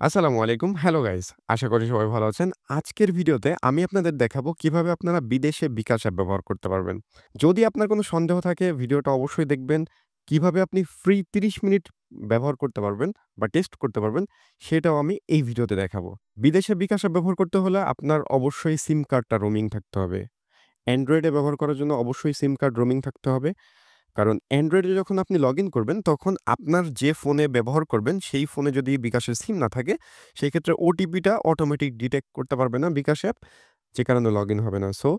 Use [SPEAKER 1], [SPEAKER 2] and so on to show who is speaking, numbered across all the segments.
[SPEAKER 1] আসসালামু আলাইকুম। Hello guys. আশা করি সবাই ভালো আছেন। আজকের ভিডিওতে আমি আপনাদের দেখাবো কিভাবে আপনারা বিদেশে বিকাশ অ্যাপ ব্যবহার করতে পারবেন। যদি আপনার কোনো সন্দেহ থাকে ভিডিওটা অবশ্যই দেখবেন। কিভাবে আপনি ফ্রি ৩০ মিনিট ব্যবহার করতে পারবেন বা টেস্ট করতে পারবেন সেটাও আমি এই ভিডিওতে দেখাবো। বিদেশে বিকাশ অ্যাপ ব্যবহার করতে হলে আপনার অবশ্যই সিম কার্ডটা রোমিং থাকতে হবে। অ্যান্ড্রয়েডে ব্যবহার করার জন্য অবশ্যই সিম কার্ড রোমিং থাকতে হবে। কারণ অ্যান্ড্রয়েডে যখন আপনি লগইন করবেন, তখন আপনার যে ফোনে ব্যবহার করবেন, সেই ফোনে যদি বিকাশের সিম না থাকে, সেই ক্ষেত্রে ওটিপিটা অটোমেটিক ডিটেক্ট করতে পারবে না বিকাশ অ্যাপ, যে কারণে লগইন হবে না। সো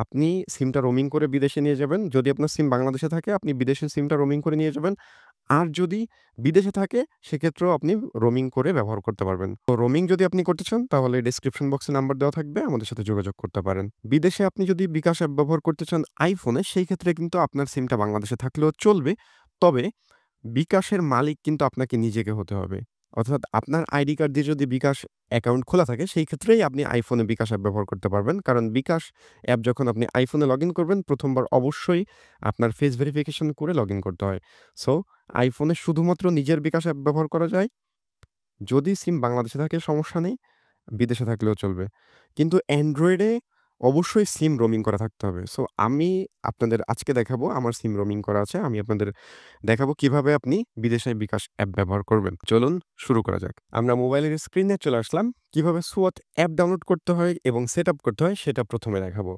[SPEAKER 1] আপনি সিমটা রোমিং করে বিদেশে নিয়ে যাবেন। যদি আপনার সিম বাংলাদেশে থাকে, আপনি বিদেশের সিমটা রোমিং করে নিয়ে যাবেন। আর যদি বিদেশে থাকে, সেক্ষেত্রেও আপনি রোমিং করে ব্যবহার করতে পারবেন। তো রোমিং যদি আপনি করতে চান, তাহলে ডেসক্রিপশন বক্সে নাম্বার দেওয়া থাকবে, আমাদের সাথে যোগাযোগ করতে পারেন। বিদেশে আপনি যদি বিকাশ অ্যাপ ব্যবহার করতে চান আইফোনে, সেই ক্ষেত্রে কিন্তু আপনার সিমটা বাংলাদেশে থাকলেও চলবে। তবে বিকাশের মালিক কিন্তু আপনাকে নিজেকে হতে হবে। অর্থাৎ আপনার আইডি কার্ড দিয়ে যদি বিকাশ অ্যাকাউন্ট খোলা থাকে, সেই ক্ষেত্রেই আপনি আইফোনে বিকাশ অ্যাপ ব্যবহার করতে পারবেন। কারণ বিকাশ অ্যাপ যখন আপনি আইফোনে লগইন করবেন, ১ম বার অবশ্যই আপনার ফেস ভেরিফিকেশন করে লগইন করতে হয়। সো আইফোনে শুধুমাত্র নিজের বিকাশ অ্যাপ ব্যবহার করা যায়। যদি সিম বাংলাদেশে থাকে সমস্যা নেই, বিদেশে থাকলেও চলবে। কিন্তু অ্যান্ড্রয়েডে অবশ্যই সিম রোমিং করা থাকতে হবে। সো আমি আপনাদের আজকে দেখাবো আমার সিম রোমিং করা আছে। আমি আপনাদের দেখাবো কিভাবে আপনি বিদেশে বিকাশ অ্যাপ ব্যবহার করবেন। চলুন শুরু করা যাক। আমরা মোবাইলের স্ক্রিনে চলে আসলাম। কিভাবে সোয়াত অ্যাপ ডাউনলোড করতে হয় এবং সেটআপ করতে হয় সেটা ১ম এ দেখাবো।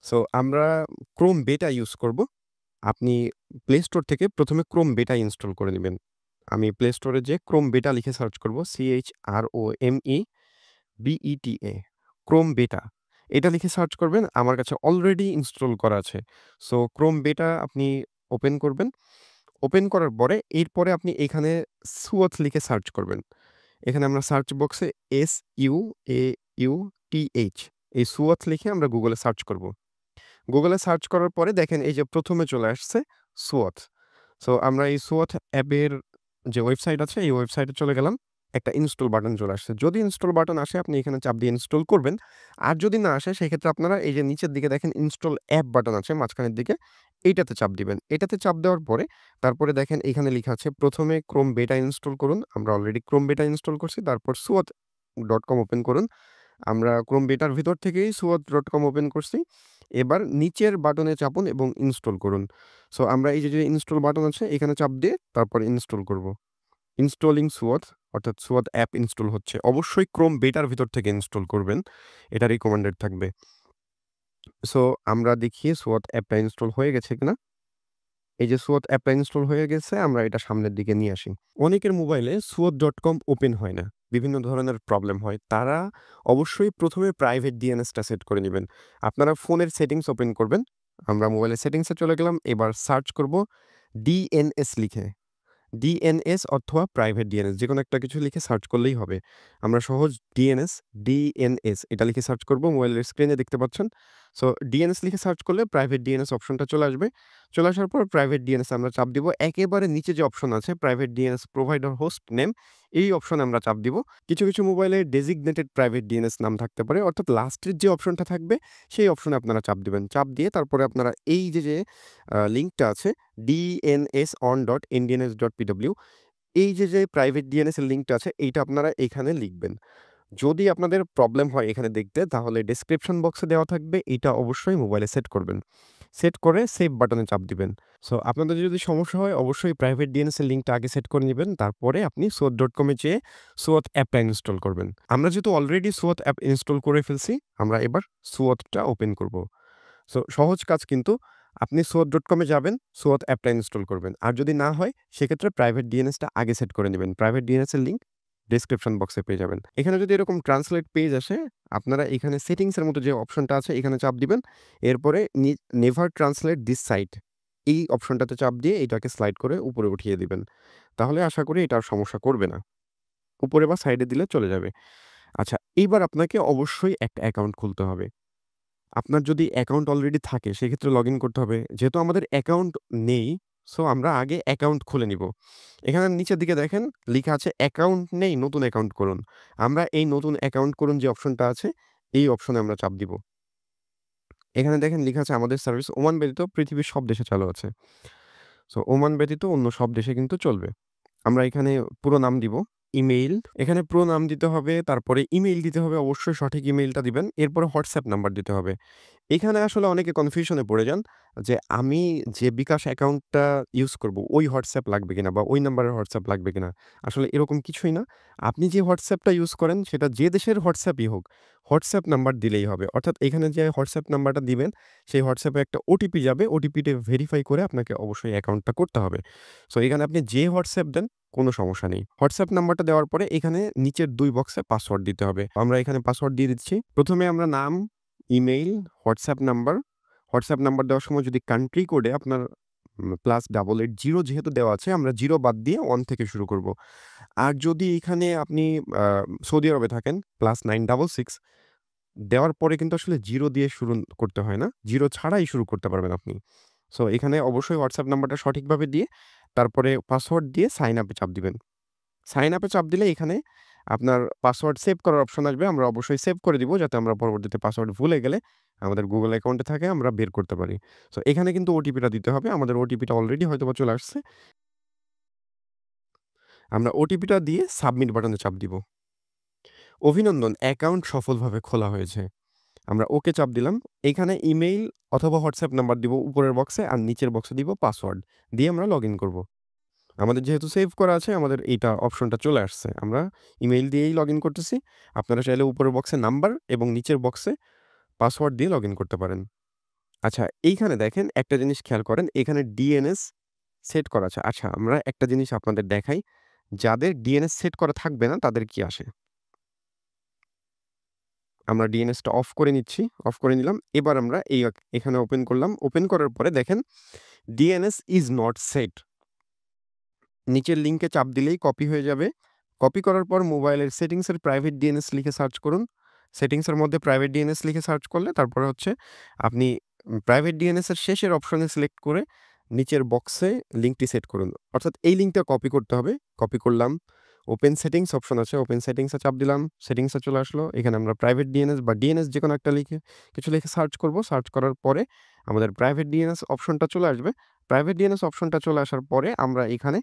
[SPEAKER 1] সো আমরা Chrome বেটা ইউজ করব। আপনি প্লে স্টোর থেকে ১ম এ Chrome বেটা ইনস্টল করে নিবেন। আমি প্লে স্টোরে যেয়ে Chrome বেটা লিখে সার্চ করব। CHROME Chrome বেটা। এটা লিখে সার্চ করবেন। আমার কাছে অলরেডি ইনস্টল করা আছে। সো Chrome বেটা আপনি ওপেন করবেন। ওপেন করার পরে এরপরে আপনি এখানে সুয়থ লিখে সার্চ করবেন। এখানে আমরা সার্চ বক্সে SUAUTH এই সুয়থ লিখে আমরা গুগলে সার্চ করব। গুগলে সার্চ করার পরে দেখেন এই যে ১ম এ চলে আসছে সোয়াথ। সো আমরা এই সোয়াথ অ্যাপের যে ওয়েবসাইট আছে এই ওয়েবসাইটে চলে গেলাম। একটা ইনস্টল বাটন চলে আসছে। যদি ইনস্টল বাটন আসে আপনি এখানে চাপ দিয়ে ইনস্টল করবেন। আর যদি না আসে সেক্ষেত্রে আপনারা এই যে নিচের দিকে দেখেন ইনস্টল অ্যাপ বাটন আছে মাঝখানের দিকে, এইটাতে চাপ দিবেন। এটাতে চাপ দেওয়ার পরে তারপরে দেখেন এখানে লিখা আছে ১ম এ Chrome বেটা ইনস্টল করুন। আমরা অলরেডি Chrome বেটা ইনস্টল করছি। তারপর suat.com ওপেন করুন। আমরা Chrome বেটার ভিতর থেকেই suat.com ওপেন করছি। এবার নিচের বাটনে চাপুন এবং ইনস্টল করুন। সো আমরা এই যে ইনস্টল বাটন আছে এখানে চাপ দিয়ে তারপরে ইনস্টল করব। ইনস্টলিং সুয়াথ অর্থাৎ সুয়াথ অ্যাপ ইনস্টল হচ্ছে। অবশ্যই Chrome বেটার ভিতর থেকে ইনস্টল করবেন। এটা রিকমেন্ডেড থাকবে। সো আমরা দেখি সুয়াথ অ্যাপটা ইনস্টল হয়ে গেছে কিনা। এই যে সুয়াথ অ্যাপটা ইনস্টল হয়ে গেছে আমরা এটা সামনের দিকে নিয়ে আসি। অনেকের মোবাইলে suat.com ওপেন হয় না। বিভিন্ন ধরনের প্রবলেম হয়। তারা অবশ্যই ১ম এ প্রাইভেট ডিএনএসটা সেট করে নিবেন। আপনারা ফোনের সেটিংস ওপেন করবেন। আমরা মোবাইলের সেটিংসে চলে গেলাম। এবার সার্চ করব ডিএনএস লিখে। ডিএনএস অথবা প্রাইভেট ডিএনএস যেকোনো একটা কিছু লিখে সার্চ করলেই হবে। আমরা সহজ ডিএনএস এটা লিখে সার্চ করব। মোবাইলের স্ক্রিনে দেখতে পাচ্ছেন। সো ডিএনএস লিখে সার্চ করলে প্রাইভেট ডিএনএস অপশনটা চলে আসবে। চলে আসার পর প্রাইভেট ডিএনএস আমরা চাপ দিব। একেবারে নিচে যে অপশন আছে private DNS provider host name এই অপশনে আমরা চাপ দিব। কিছু মোবাইলে ডেজিগনেটেড প্রাইভেট ডিএনএস নাম থাকতে পারে অর্থাৎ লাস্টের যে অপশনটা থাকবে সেই অপশনে আপনারা চাপ দিবেন। চাপ দিয়ে তারপরে আপনারা এই যে লিঙ্কটা আছে dnson.ndns.pw এই যে প্রাইভেট ডিএনএস এর লিঙ্কটা আছে এইটা আপনারা এখানে লিখবেন। যদি আপনাদের প্রবলেম হয় এখানে দেখতে তাহলে ডেসক্রিপশন বক্সে দেওয়া থাকবে। এটা অবশ্যই মোবাইলে সেট করবেন। সেট করে সেভ বাটনে চাপ দিবেন। সো আপনাদের যদি সমস্যা হয় অবশ্যই প্রাইভেট ডিএনএস এর লিঙ্কটা আগে সেট করে নিবেন। তারপরে আপনি suat.com এ যেয়ে সুয়াথ অ্যাপটা ইনস্টল করবেন। আমরা যেহেতু অলরেডি সুয়াথ অ্যাপ ইনস্টল করে ফেলছি, আমরা এবার সুয়াথটা ওপেন করব। সো সহজ কাজ কিন্তু আপনি suat.com এ যাবেন, সুয়াথ অ্যাপটা ইনস্টল করবেন। আর যদি না হয় সেক্ষেত্রে প্রাইভেট ডিএনএসটা আগে সেট করে নিবেন। প্রাইভেট ডিএনএস এর লিঙ্ক ডেসক্রিপশন বক্সে পেয়ে যাবেন। এখানে যদি এরকম ট্রান্সলেট পেজ আসে, আপনারা এখানে সেটিংস এর মতো যে অপশনটা আছে এখানে চাপ দিবেন। এরপরে নেভার ট্রান্সলেট দিস সাইট এই অপশনটাতে চাপ দিয়ে এটাকে স্লাইড করে উপরে উঠিয়ে দিবেন। তাহলে আশা করি এটা আর সমস্যা করবে না। উপরে বা সাইডে দিলে চলে যাবে। আচ্ছা, এইবার আপনাকে অবশ্যই একটা অ্যাকাউন্ট খুলতে হবে। আপনার যদি অ্যাকাউন্ট অলরেডি থাকে সেক্ষেত্রে লগইন করতে হবে। যেহেতু আমাদের অ্যাকাউন্ট নেই, সো আমরা আগে অ্যাকাউন্ট খুলে নিব। এখানে নিচের দিকে দেখেন লিখা আছে অ্যাকাউন্ট নেই, নতুন অ্যাকাউন্ট করুন। আমরা এই নতুন অ্যাকাউন্ট করুন যে অপশনটা আছে, এই অপশনে আমরা চাপ দিব। এখানে দেখেন লিখা আছে আমাদের সার্ভিস ওমান ব্যতীত পৃথিবীর সব দেশে চালু আছে। সো ওমান ব্যতীত অন্য সব দেশে কিন্তু চলবে। আমরা এখানে পুরো নাম দিব। ইমেইল, এখানে প্রো নাম দিতে হবে, তারপরে ইমেইল দিতে হবে, অবশ্যই সঠিক ইমেইলটা দিবেন। এরপরে হোয়াটসঅ্যাপ নাম্বার দিতে হবে। এখানে আসলে অনেকে কনফিউশন এ পড়ে যান যে আমি যে বিকাশ অ্যাকাউন্টটা ইউজ করব ওই হোয়াটসঅ্যাপ লাগবে কিনা বা ওই নাম্বারের হোয়াটসঅ্যাপ লাগবে কিনা। আসলে এরকম কিছুই না। আপনি যে হোয়াটসঅ্যাপটা ইউজ করেন সেটা যে দেশের হোয়াটসঅ্যাপই হোক, হোয়াটসঅ্যাপ নাম্বার দিলেই হবে। অর্থাৎ এখানে যে হোয়াটসঅ্যাপ নাম্বারটা দিবেন সেই হোয়াটসঅ্যাপে একটা ওটিপি যাবে। ওটিপিটা ভেরিফাই করে আপনাকে অবশ্যই অ্যাকাউন্টটা করতে হবে। সো এখানে আপনি যে হোয়াটসঅ্যাপ দেন কোনো সমস্যা নেই। হোয়াটসঅ্যাপ নাম্বারটা দেওয়ার পরে এখানে নিচের ২ বক্সে পাসওয়ার্ড দিতে হবে। আমরা এখানে পাসওয়ার্ড দিয়ে দিচ্ছি। ১ম এ আমরা নাম, email, WhatsApp number. WhatsApp number দেওয়ার সময় যদি কান্ট্রি কোডে আপনার +880 যেহেতু দেওয়া আছে, আমরা 0 বাদ দিয়ে 1 থেকে শুরু করব। আর যদি এখানে আপনি আ সৌদি আরবে থাকেন +966 দেওয়ার পরে কিন্তু আসলে 0 দিয়ে শুরু করতে হয় না। 0 ছাড়াই শুরু করতে পারবেন আপনি। সো এখানে অবশ্যই হোয়াটসঅ্যাপ নাম্বারটা সঠিকভাবে দিয়ে তারপরে পাসওয়ার্ড দিয়ে সাইন আপ এ চাপ দিবেন। সাইন আপ এ চাপ দিলে এখানে আপনার পাসওয়ার্ড সেভ করার অপশন আসবে। আমরা অবশ্যই সেভ করে দিব যাতে আমরা পরবর্তীতে পাসওয়ার্ড ভুলে গেলে আমাদের Google অ্যাকাউন্টে থাকে আমরা বের করতে পারি। সো এখানে কিন্তু ওটিপিটা দিতে হবে। আমাদের ওটিপিটা অলরেডি হয়তোবা চলে আসছে। আমরা ওটিপিটা দিয়ে সাবমিট বাটনে চাপ দিব। অভিনন্দন, অ্যাকাউন্ট সফলভাবে খোলা হয়েছে। আমরা ওকে চাপ দিলাম। এখানে ইমেইল অথবা হোয়াটসঅ্যাপ নাম্বার দিব উপরের বক্সে আর নিচের বক্সে দিব পাসওয়ার্ড। দিয়ে আমরা লগইন করব। আমাদের যেহেতু সেভ করা আছে আমাদের এইটা অপশনটা চলে আসছে। আমরা ইমেইল দিয়েই লগইন করতেছি। আপনারা চাইলে উপরের বক্সে নাম্বার এবং নিচের বক্সে পাসওয়ার্ড দিয়ে লগইন করতে পারেন। আচ্ছা, এইখানে দেখেন একটা জিনিস খেয়াল করেন। এখানে ডিএনএস সেট করা আছে। আচ্ছা, আমরা একটা জিনিস আপনাদের দেখাই। যাদের ডিএনএস সেট করা থাকবে না তাদের কি আসে? আমরা ডিএনএসটা অফ করে নিচ্ছি। অফ করে নিলাম। এবার আমরা এখানে ওপেন করলাম। ওপেন করার পরে দেখেন ডিএনএস ইস নট সেট। নিচের লিঙ্কে চাপ দিলেই কপি হয়ে যাবে। কপি করার পর মোবাইলের সেটিংসের প্রাইভেট ডিএনএস লিখে সার্চ করুন। সেটিংসের মধ্যে প্রাইভেট ডিএনএস লিখে সার্চ করলে তারপরে হচ্ছে আপনি প্রাইভেট ডিএনএস এর শেষের অপশনে সিলেক্ট করে নিচের বক্সে লিঙ্কটি সেট করুন। অর্থাৎ এই লিঙ্কটা কপি করতে হবে। কপি করলাম। ওপেন সেটিংস অপশন আছে। ওপেন সেটিংস এ চাপ দিলাম। সেটিংসে চলে আসলো। এখানে আমরা প্রাইভেট ডিএনএস বা ডিএনএস যেকোনো একটা কিছু লিখে সার্চ করব। সার্চ করার পরে আমাদের প্রাইভেট ডিএনএস অপশনটা চলে আসবে। প্রাইভেট ডিএনএস অপশনটা চলে আসার পরে আমরা এখানে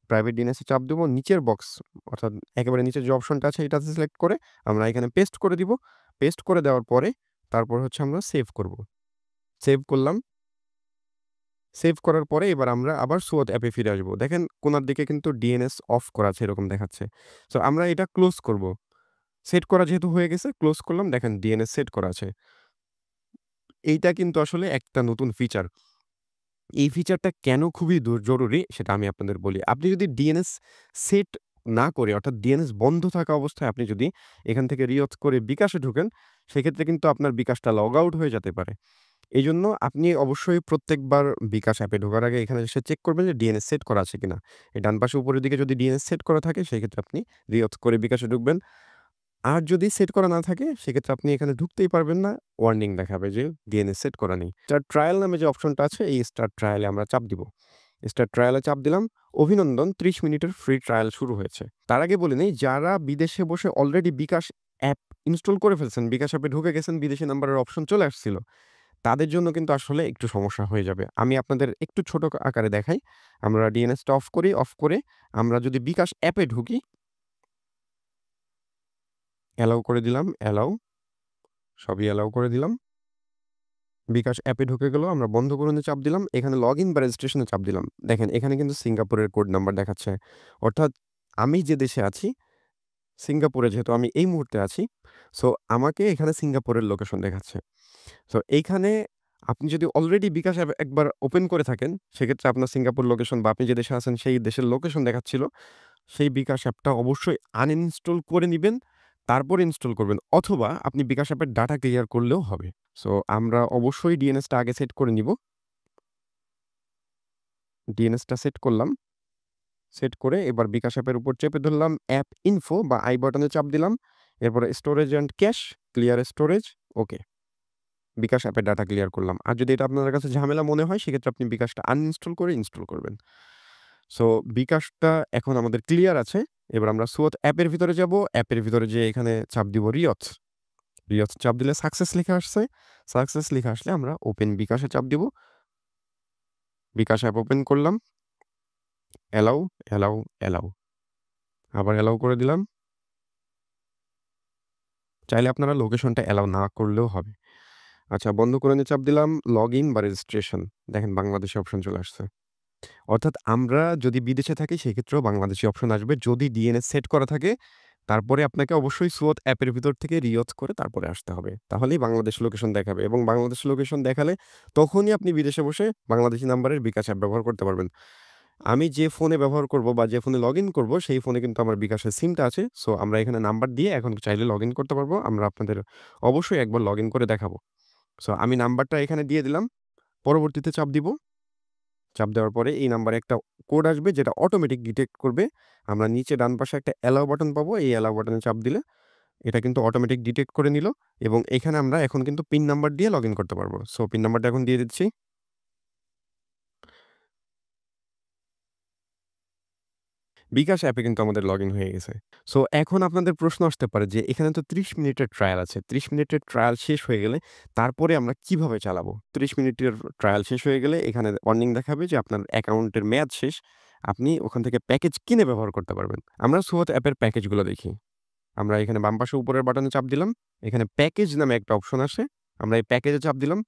[SPEAKER 1] প্রাইভেট ডিএনএস এ চাপ দেব। নিচের বক্স অর্থাৎ একেবারে নিচের যে অপশনটা আছে এটাতে সিলেক্ট করে আমরা এখানে পেস্ট করে দিব। পেস্ট করে দেওয়ার পরে তারপর হচ্ছে আমরা সেভ করব। সেভ করলাম। সেভ করার পরে এবার আমরা আবার সুয়ত অ্যাপে ফিরে আসব। দেখেন কোণার দিকে কিন্তু ডিএনএস অফ করা আছে এরকম দেখাচ্ছে। সো আমরা এটা ক্লোজ করব। সেট করা যেহেতু হয়ে গেছে ক্লোজ করলাম। দেখেন ডিএনএস সেট করা আছে। এইটা কিন্তু আসলে একটা নতুন ফিচার। এই ফিচারটা কেন খুবই জরুরি সেটা আমি আপনাদের বলি। আপনি যদি ডিএনএস সেট না করে অর্থাৎ ডিএনএস বন্ধ থাকা অবস্থায় আপনি যদি এখান থেকে রিওথ করে বিকাশে ঢোকেন, সেক্ষেত্রে কিন্তু আপনার বিকাশটা লগ আউট হয়ে যেতে পারে। এজন্য আপনি অবশ্যই প্রত্যেকবার বিকাশ অ্যাপে ঢোকার আগে এখানে এসে চেক করবেন যে ডিএনএস সেট করা আছে কিনা। এই ডান পাশে উপরের দিকে যদি ডিএনএস সেট করা থাকে সেক্ষেত্রে আপনি রিওথ করে বিকাশে ঢুকবেন। আর যদি সেট করা না থাকে সেক্ষেত্রে আপনি এখানে ঢুকতেই পারবেন না। ওয়ার্নিং দেখাবে যে ডিএনএস সেট করা নেই। স্টার্ট ট্রায়াল নামে যে অপশনটা আছে এই স্টার্ট ট্রায়াল এ আমরা চাপ দিব। স্টার্ট ট্রায়াল এ চাপ দিলাম। অভিনন্দন ৩০ মিনিটের ফ্রি ট্রায়াল শুরু হয়েছে। তার আগে বলে নেই যারা বিদেশে বসে অলরেডি বিকাশ অ্যাপ ইনস্টল করে ফেলছেন, বিকাশ অ্যাপে ঢুকে গেছেন, বিদেশি নাম্বারের অপশন চলে আসছিল। তাদের জন্য কিন্তু আসলে একটু সমস্যা হয়ে যাবে। আমি আপনাদের একটু ছোট আকারে দেখাই। আমরা ডিএনএসটা অফ করি। অফ করে আমরা যদি বিকাশ অ্যাপে ঢুকি, অ্যালাউ করে দিলাম, অ্যালাউ, সবই অ্যালাউ করে দিলাম। বিকাশ অ্যাপে ঢুকে গেল। আমরা বন্ধ করুন এ চাপ দিলাম। এখানে লগইন বা রেজিস্ট্রেশন এ চাপ দিলাম। দেখেন এখানে কিন্তু সিঙ্গাপুরের কোড নাম্বার দেখাচ্ছে। অর্থাৎ আমি যে দেশে আছি, সিঙ্গাপুরে যেহেতু আমি এই মুহূর্তে আছি, সো আমাকে এখানে সিঙ্গাপুরের লোকেশন দেখাচ্ছে। সো এইখানে আপনি যদি অলরেডি বিকাশ অ্যাপ একবার ওপেন করে থাকেন, সেক্ষেত্রে আপনার সিঙ্গাপুর লোকেশন বা আপনি যে দেশে আছেন সেই দেশের লোকেশন দেখাচ্ছিল। সেই বিকাশ অ্যাপটা অবশ্যই আনইনস্টল করে নিবেন, তারপর ইনস্টল করবেন। অথবা আপনি বিকাশ অ্যাপের ডাটা ক্লিয়ার করলেও হবে। সো আমরা অবশ্যই ডিএনএসটা আগে সেট করে নিব। ডিএনএসটা সেট করলাম। সেট করে এবার বিকাশ অ্যাপের উপর চেপে ধরলাম। অ্যাপ ইনফো বা আই বাটনে চাপ দিলাম। এরপরে storage and cache, clear storage, okay. BKash অ্যাপের ডাটা ক্লিয়ার করলাম। আর যদি এটা আপনার কাছে ঝামেলা মনে হয় সেক্ষেত্রে আপনি বিকাশটা আনইনস্টল করে ইনস্টল করবেন। সো বিকাশটা এখন আমাদের ক্লিয়ার আছে। এবার আমরা সুয়ত অ্যাপের ভিতরে যাব। অ্যাপের ভিতরে যেয়ে এখানে চাপ দিব রিয়থ। রিয়থ চাপ দিলে সাকসেস লেখা আসছে। সাকসেস লেখা আসলে আমরা ওপেন বিকাশে চাপ দিব। বিকাশ অ্যাপ ওপেন করলাম। Allow, allow, allow. আবার অ্যালাউ করে দিলাম। চাইলে আপনারা লোকেশনটা অ্যালাউ না করলেও হবে। আচ্ছা বন্ধ করে নিয়ে চাপ দিলাম লগইন বা রেজিস্ট্রেশন। দেখেন বাংলাদেশী অপশন চলে আসছে। অর্থাৎ আমরা যদি বিদেশে থাকি সেক্ষেত্রেও বাংলাদেশী অপশন আসবে। যদি ডিএনএস সেট করা থাকে, তারপরে আপনাকে অবশ্যই সুয়ত অ্যাপের ভিতর থেকে রিয়ত করে তারপরে আসতে হবে। তাহলেই বাংলাদেশ লোকেশন দেখাবে এবং বাংলাদেশ লোকেশন দেখালে তখনই আপনি বিদেশে বসে বাংলাদেশী নাম্বারের বিকাশ অ্যাপ ব্যবহার করতে পারবেন। আমি যে ফোনে ব্যবহার করব বা যে ফোনে লগইন করব সেই ফোনে কিন্তু আমার বিকাশের সিমটা আছে। সো আমরা এখানে নাম্বার দিয়ে এখন চাইলে লগইন করতে পারবো। আমরা আপনাদের অবশ্যই একবার লগইন করে দেখাবো। সো আমি নাম্বারটা এখানে দিয়ে দিলাম। পরবর্তীতে চাপ দিব। চাপ দেওয়ার পরে এই নাম্বারে একটা কোড আসবে যেটা অটোমেটিক ডিটেক্ট করবে। আমরা নিচে ডান পাশে একটা অ্যালাও বাটন পাবো। এই অ্যালাও বাটনে চাপ দিলে এটা কিন্তু অটোমেটিক ডিটেক্ট করে নিল এবং এখানে আমরা এখন কিন্তু পিন নাম্বার দিয়ে লগইন করতে পারবো। সো পিন নাম্বারটা এখন দিয়ে দিচ্ছি। বিকাশ অ্যাপে কিন্তু আমাদের লগইন হয়ে গেছে। সো এখন আপনাদের প্রশ্ন আসতে পারে যে এখানে তো ৩০ মিনিটের ট্রায়াল আছে। ৩০ মিনিটের ট্রায়াল শেষ হয়ে গেলে তারপরে আমরা কিভাবে চালাবো? ৩০ মিনিটের ট্রায়াল শেষ হয়ে গেলে এখানে ওয়ার্নিং দেখাবে যে আপনার অ্যাকাউন্টের মেয়াদ শেষ। আপনি ওখান থেকে প্যাকেজ কিনে ব্যবহার করতে পারবেন। আমরা সুহাত অ্যাপের প্যাকেজগুলো দেখি। আমরা এখানে বাম পাশে উপরের বাটনে চাপ দিলাম। এখানে প্যাকেজ নামে একটা অপশন আসে। আমরা এই প্যাকেজে চাপ দিলাম।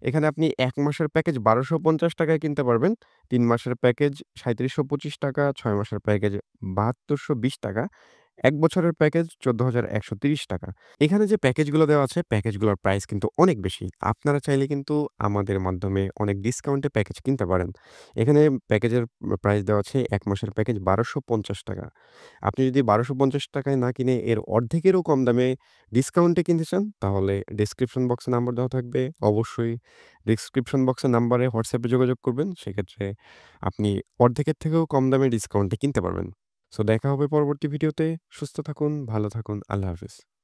[SPEAKER 1] এখানে আপনি ১ মাসের প্যাকেজ ৳১২৫০ য় কিনতে পারবেন। ৩ মাসের প্যাকেজ ৳৩৭২৫, ৬ মাসের প্যাকেজ ৳৭২২০, ১ বছরের প্যাকেজ ৳১৪,১৩০। এখানে যে প্যাকেজগুলো দেওয়া আছে, প্যাকেজগুলোর প্রাইস কিন্তু অনেক বেশি। আপনারা চাইলে কিন্তু আমাদের মাধ্যমে অনেক ডিসকাউন্টে প্যাকেজ কিনতে পারেন। এখানে প্যাকেজের প্রাইস দেওয়া আছে ১ মাসের প্যাকেজ ৳১২৫০। আপনি যদি ৳১২৫০ য় না কিনে এর অর্ধেকেরও কম দামে ডিসকাউন্টে কিনতে চান, তাহলে ডেসক্রিপশন বক্সে নাম্বার দেওয়া থাকবে। অবশ্যই ডেসক্রিপশন বক্সের নাম্বারে হোয়াটসঅ্যাপে যোগাযোগ করবেন। সেক্ষেত্রে আপনি অর্ধেকের থেকেও কম দামে ডিসকাউন্টে কিনতে পারবেন। সো দেখা হবে পরবর্তী ভিডিওতে। সুস্থ থাকুন, ভালো থাকুন। আল্লাহ হাফেজ।